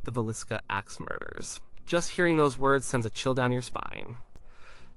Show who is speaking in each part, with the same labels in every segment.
Speaker 1: The Villisca Axe Murders. Just hearing those words sends a chill down your spine.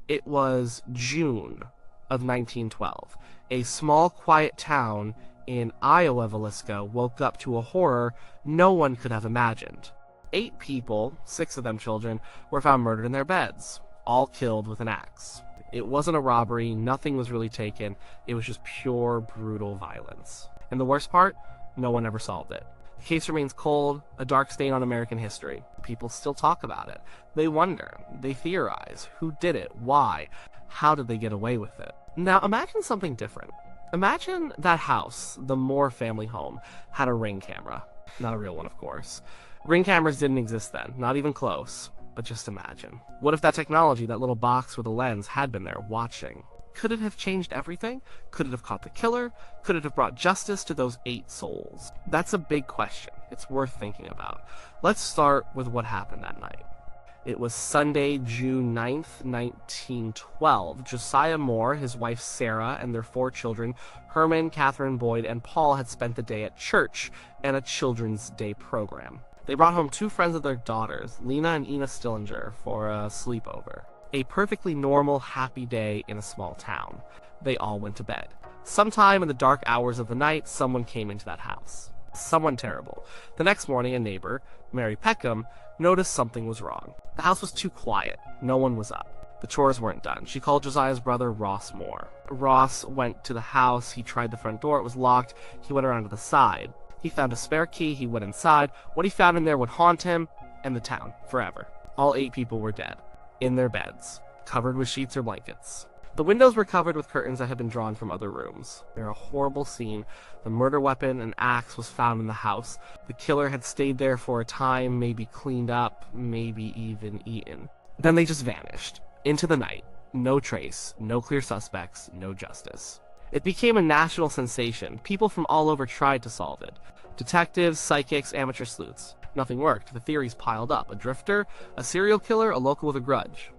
Speaker 1: It was June of 1912. A small, quiet town in Iowa, Villisca, woke up to a horror no one could have imagined. 8 people, 6 of them children, were found murdered in their beds, all killed with an axe. It wasn't a robbery, nothing was really taken, it was just pure, brutal violence. And the worst part? No one ever solved it. The case remains cold, a dark stain on American history. People still talk about it. They wonder, they theorize, who did it, why, how did they get away with it? Now imagine something different. Imagine that house, the Moore family home, had a Ring camera. Not a real one, of course. Ring cameras didn't exist then, not even close. But just imagine. What if that technology, that little box with a lens, had been there, watching? Could it have changed everything? Could it have caught the killer? Could it have brought justice to those 8 souls? That's a big question. It's worth thinking about. Let's start with what happened that night. It was Sunday, June 9th, 1912. Josiah Moore, his wife Sarah, and their 4 children, Herman, Catherine, Boyd, and Paul, had spent the day at church and a Children's Day program. They brought home 2 friends of their daughters, Lena and Ina Stillinger, for a sleepover. A perfectly normal, happy day in a small town. They all went to bed. Sometime in the dark hours of the night, someone came into that house. Someone terrible. The next morning, a neighbor, Mary Peckham, noticed something was wrong. The house was too quiet. No one was up. The chores weren't done. She called Josiah's brother, Ross Moore. Ross went to the house. He tried the front door. It was locked. He went around to the side. He found a spare key, he went inside. What he found in there would haunt him and the town forever. All 8 people were dead, in their beds, covered with sheets or blankets. The windows were covered with curtains that had been drawn from other rooms. They're a horrible scene. The murder weapon, an axe, was found in the house. The killer had stayed there for a time, maybe cleaned up, maybe even eaten. Then they just vanished. Into the night. No trace, no clear suspects, no justice. It became a national sensation. People from all over tried to solve it. Detectives, psychics, amateur sleuths. Nothing worked. The theories piled up. A drifter, a serial killer, a local with a grudge.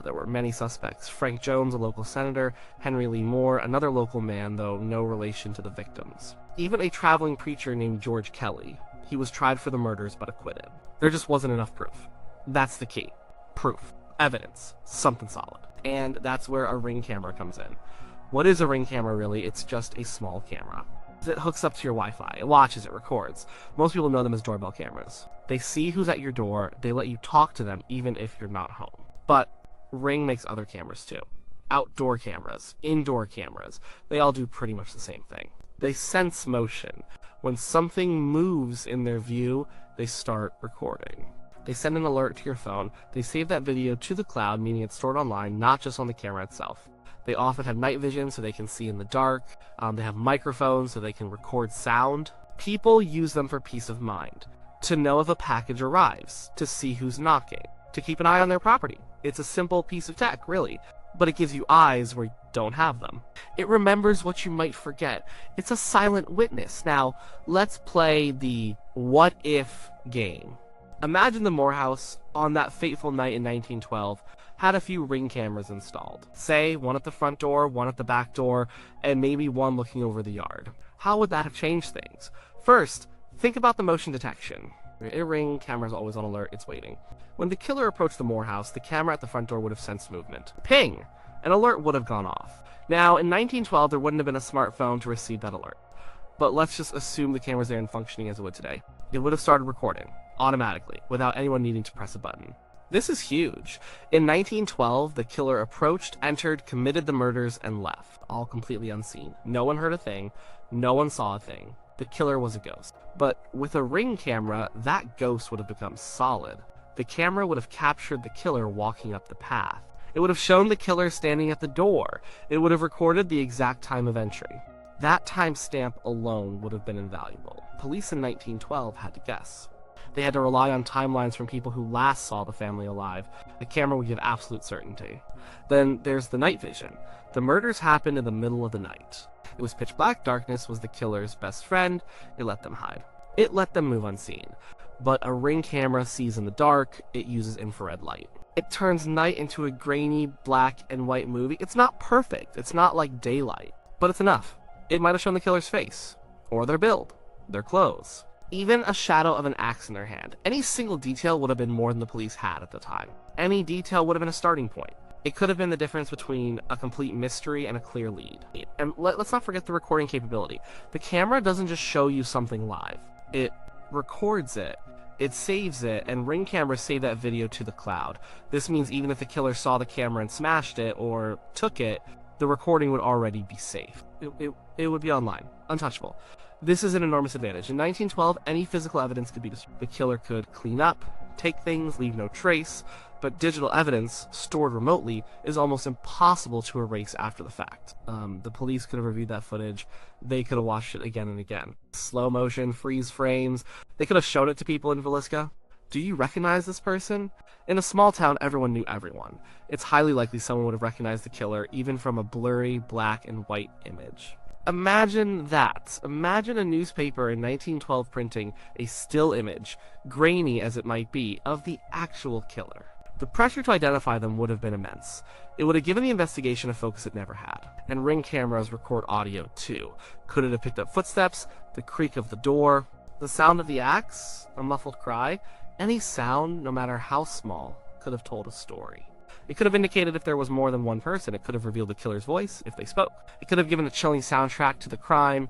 Speaker 1: There were many suspects. Frank Jones, a local senator. Henry Lee Moore, another local man, though no relation to the victims. Even a traveling preacher named George Kelly. He was tried for the murders but acquitted. There just wasn't enough proof. That's the key. Proof. Evidence. Something solid. And that's where a Ring camera comes in. What is a Ring camera, really? It's just a small camera. It hooks up to your Wi-Fi. It watches, it records. Most people know them as doorbell cameras. They see who's at your door. They let you talk to them even if you're not home. But Ring makes other cameras too. Outdoor cameras, indoor cameras. They all do pretty much the same thing. They sense motion. When something moves in their view, they start recording. They send an alert to your phone. They save that video to the cloud, meaning it's stored online, not just on the camera itself. They often have night vision so they can see in the dark. They have microphones so they can record sound. People use them for peace of mind. To know if a package arrives. To see who's knocking. To keep an eye on their property. It's a simple piece of tech, really. But it gives you eyes where you don't have them. It remembers what you might forget. It's a silent witness. Now, let's play the what if game. Imagine the Moore house on that fateful night in 1912 had a few Ring cameras installed. Say, one at the front door, one at the back door, and maybe one looking over the yard. How would that have changed things? First, think about the motion detection. A Ring camera's always on alert, it's waiting. When the killer approached the Moore house, the camera at the front door would have sensed movement. Ping! An alert would have gone off. Now, in 1912, there wouldn't have been a smartphone to receive that alert. But let's just assume the camera's there and functioning as it would today. It would have started recording, automatically, without anyone needing to press a button. This is huge. In 1912, the killer approached, entered, committed the murders, and left, all completely unseen. No one heard a thing. No one saw a thing. The killer was a ghost. But with a Ring camera, that ghost would have become solid. The camera would have captured the killer walking up the path. It would have shown the killer standing at the door. It would have recorded the exact time of entry. That timestamp alone would have been invaluable. Police in 1912 had to guess. They had to rely on timelines from people who last saw the family alive. The camera would give absolute certainty. Then there's the night vision. The murders happened in the middle of the night. It was pitch black. Darkness was the killer's best friend. It let them hide. It let them move unseen. But a Ring camera sees in the dark. It uses infrared light. It turns night into a grainy black and white movie. It's not perfect. It's not like daylight. But it's enough. It might have shown the killer's face. Or their build. Their clothes. Even a shadow of an axe in their hand. Any single detail would have been more than the police had at the time. Any detail would have been a starting point. It could have been the difference between a complete mystery and a clear lead. And let's not forget the recording capability. The camera doesn't just show you something live. It records it, it saves it, and Ring cameras save that video to the cloud. This means even if the killer saw the camera and smashed it or took it, the recording would already be safe. It would be online, untouchable. This is an enormous advantage. In 1912, any physical evidence could be destroyed. The killer could clean up, take things, leave no trace, but digital evidence, stored remotely, is almost impossible to erase after the fact. The police could have reviewed that footage. They could have watched it again and again. Slow motion, freeze frames. They could have shown it to people in Villisca. Do you recognize this person? In a small town, everyone knew everyone. It's highly likely someone would have recognized the killer, even from a blurry black and white image. Imagine that. Imagine a newspaper in 1912 printing a still image, grainy as it might be, of the actual killer. The pressure to identify them would have been immense. It would have given the investigation a focus it never had. And Ring cameras record audio too. Could it have picked up footsteps, the creak of the door, the sound of the axe, a muffled cry? Any sound, no matter how small, could have told a story. It could have indicated if there was more than one person. It could have revealed the killer's voice if they spoke. It could have given a chilling soundtrack to the crime,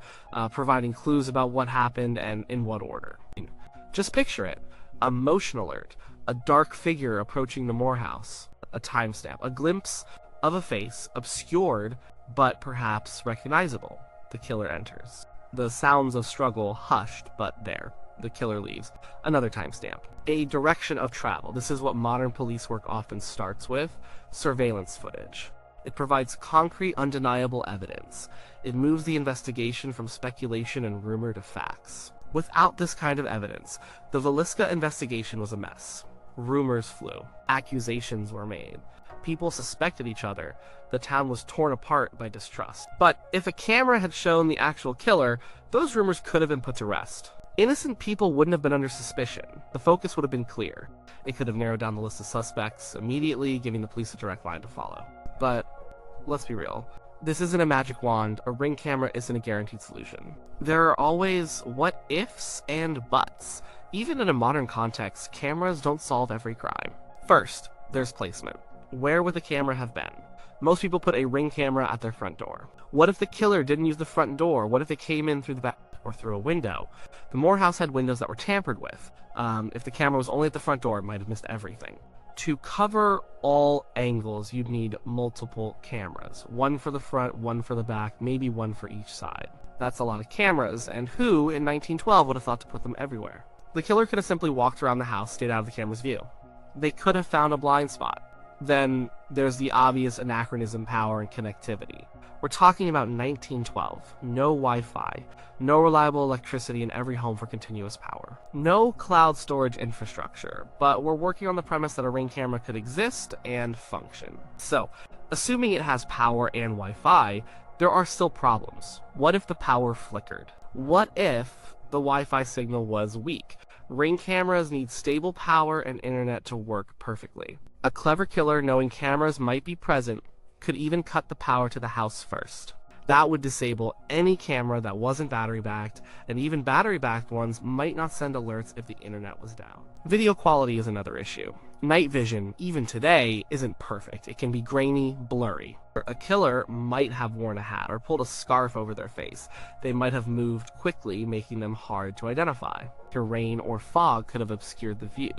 Speaker 1: providing clues about what happened and in what order. Just picture it. A motion alert, a dark figure approaching the Moore house, a timestamp, a glimpse of a face, obscured but perhaps recognizable. The killer enters. The sounds of struggle hushed, but there. The killer leaves. Another timestamp. A direction of travel. This is what modern police work often starts with. Surveillance footage. It provides concrete, undeniable evidence. It moves the investigation from speculation and rumor to facts. Without this kind of evidence, the Villisca investigation was a mess. Rumors flew. Accusations were made. People suspected each other. The town was torn apart by distrust. But if a camera had shown the actual killer, those rumors could have been put to rest. Innocent people wouldn't have been under suspicion. The focus would have been clear. It could have narrowed down the list of suspects immediately, giving the police a direct line to follow. But let's be real. This isn't a magic wand. A Ring camera isn't a guaranteed solution. There are always what-ifs and buts. Even in a modern context, cameras don't solve every crime. First, there's placement. Where would the camera have been? Most people put a Ring camera at their front door. What if the killer didn't use the front door? What if it came in through the back or through a window? The Moore house had windows that were tampered with. If the camera was only at the front door, it might have missed everything. To cover all angles, you'd need multiple cameras. One for the front, one for the back, maybe one for each side. That's a lot of cameras, and who in 1912 would have thought to put them everywhere? The killer could have simply walked around the house, stayed out of the camera's view. They could have found a blind spot. Then there's the obvious anachronism, power, and connectivity. We're talking about 1912. No Wi-Fi. No reliable electricity in every home for continuous power. No cloud storage infrastructure, but we're working on the premise that a Ring camera could exist and function. So, assuming it has power and Wi-Fi, there are still problems. What if the power flickered? What if the Wi-Fi signal was weak? Ring cameras need stable power and internet to work perfectly. A clever killer, knowing cameras might be present, could even cut the power to the house first. That would disable any camera that wasn't battery-backed, and even battery-backed ones might not send alerts if the internet was down. Video quality is another issue. Night vision, even today, isn't perfect. It can be grainy, blurry. A killer might have worn a hat or pulled a scarf over their face. They might have moved quickly, making them hard to identify. Rain or fog could have obscured the view.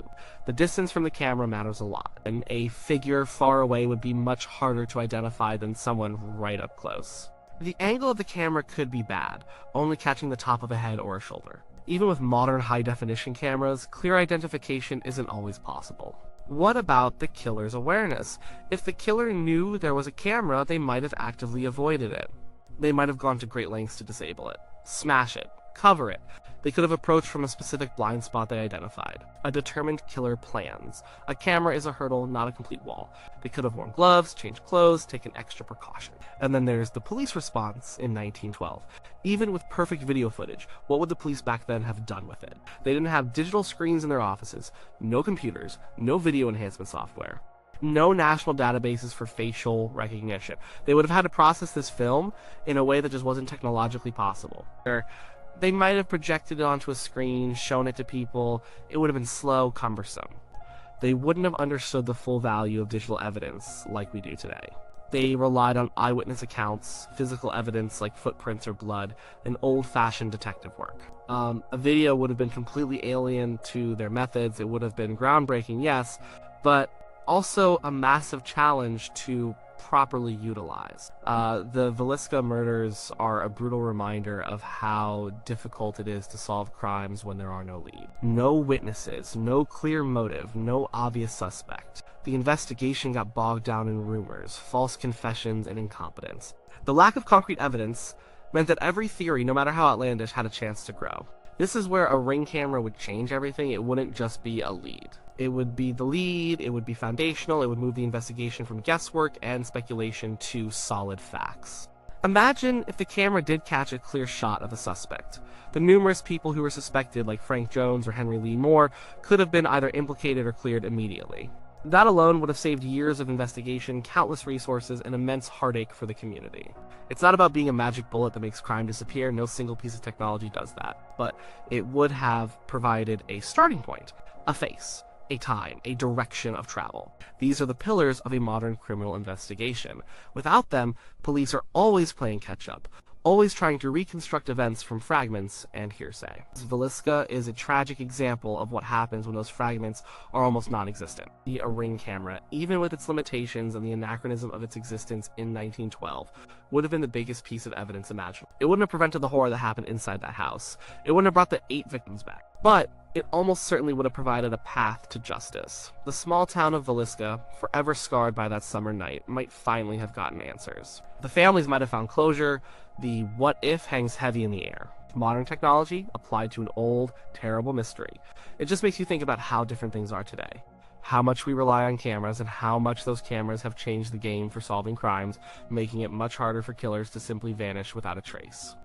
Speaker 1: The distance from the camera matters a lot, and a figure far away would be much harder to identify than someone right up close. The angle of the camera could be bad, only catching the top of a head or a shoulder. Even with modern high-definition cameras, clear identification isn't always possible. What about the killer's awareness? If the killer knew there was a camera, they might have actively avoided it. They might have gone to great lengths to disable it, smash it, cover it. They could have approached from a specific blind spot they identified. A determined killer plans. A camera is a hurdle, not a complete wall. They could have worn gloves, changed clothes, taken extra precaution. And then there's the police response in 1912. Even with perfect video footage, what would the police back then have done with it? They didn't have digital screens in their offices, no computers, no video enhancement software, no national databases for facial recognition. They would have had to process this film in a way that just wasn't technologically possible. They might have projected it onto a screen, shown it to people. It would have been slow, cumbersome. They wouldn't have understood the full value of digital evidence like we do today. They relied on eyewitness accounts, physical evidence like footprints or blood, and old-fashioned detective work. A video would have been completely alien to their methods. It would have been groundbreaking, yes, but also a massive challenge to properly utilize. The Villisca murders are a brutal reminder of how difficult it is to solve crimes when there are no leads. No witnesses, no clear motive, no obvious suspect. The investigation got bogged down in rumors, false confessions, and incompetence. The lack of concrete evidence meant that every theory, no matter how outlandish, had a chance to grow. This is where a ring camera would change everything. It wouldn't just be a lead. It would be the lead, it would be foundational, it would move the investigation from guesswork and speculation to solid facts. Imagine if the camera did catch a clear shot of a suspect. The numerous people who were suspected, like Frank Jones or Henry Lee Moore, could have been either implicated or cleared immediately. That alone would have saved years of investigation, countless resources, and immense heartache for the community. It's not about being a magic bullet that makes crime disappear. No single piece of technology does that. But it would have provided a starting point, a face, a time, a direction of travel. These are the pillars of a modern criminal investigation. Without them, police are always playing catch-up, always trying to reconstruct events from fragments and hearsay. Villisca is a tragic example of what happens when those fragments are almost non-existent. A ring camera, even with its limitations and the anachronism of its existence in 1912, would have been the biggest piece of evidence imaginable. It wouldn't have prevented the horror that happened inside that house. It wouldn't have brought the 8 victims back. But it almost certainly would have provided a path to justice. The small town of Villisca, forever scarred by that summer night, might finally have gotten answers. The families might have found closure. The what if hangs heavy in the air. Modern technology applied to an old, terrible mystery. It just makes you think about how different things are today. How much we rely on cameras and how much those cameras have changed the game for solving crimes, making it much harder for killers to simply vanish without a trace.